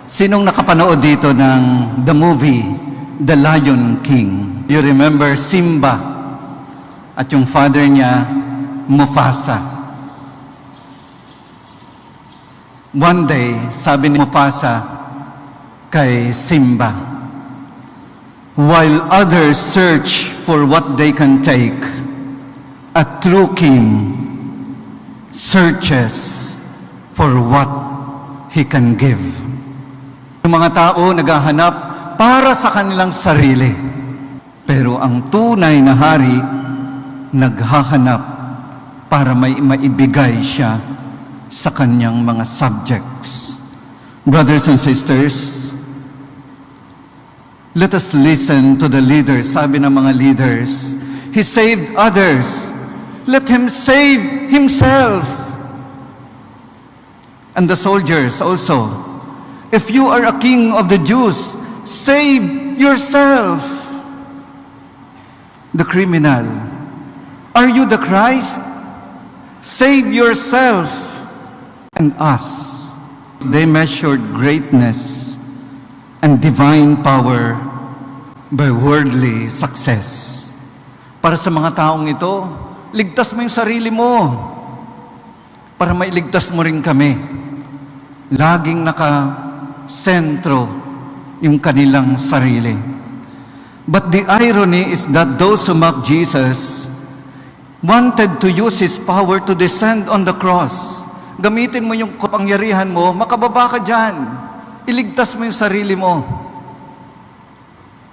Sinong nakapanood dito ng the movie, The Lion King? You remember Simba at yung father niya, Mufasa. One day, sabi ni Mufasa kay Simba, while others search for what they can take, a true king searches for what he can give. Yung mga tao naghahanap para sa kanilang sarili. Pero ang tunay na hari, naghahanap para may maibigay siya sa kanyang mga subjects. Brothers and sisters, let us listen to the leaders. Sabi ng mga leaders, He saved others. Let Him save Himself. And the soldiers also, if you are a king of the Jews, save yourself. The criminal, are you the Christ? Save yourself and us. They measured greatness and divine power by worldly success. Para sa mga taong ito, ligtas mo yung sarili mo para mailigtas mo rin kami. Laging naka-sentro yung kanilang sarili. But the irony is that those who mock Jesus wanted to use His power to descend on the cross. Gamitin mo yung kapangyarihan mo, makababa ka dyan. Iligtas mo yung sarili mo.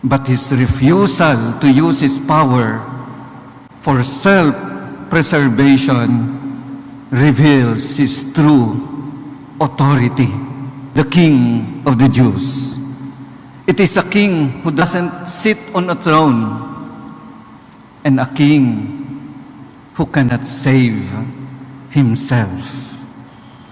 But His refusal to use His power for self-preservation reveals His true authority, the King of the Jews. It is a king who doesn't sit on a throne and a king who cannot save himself.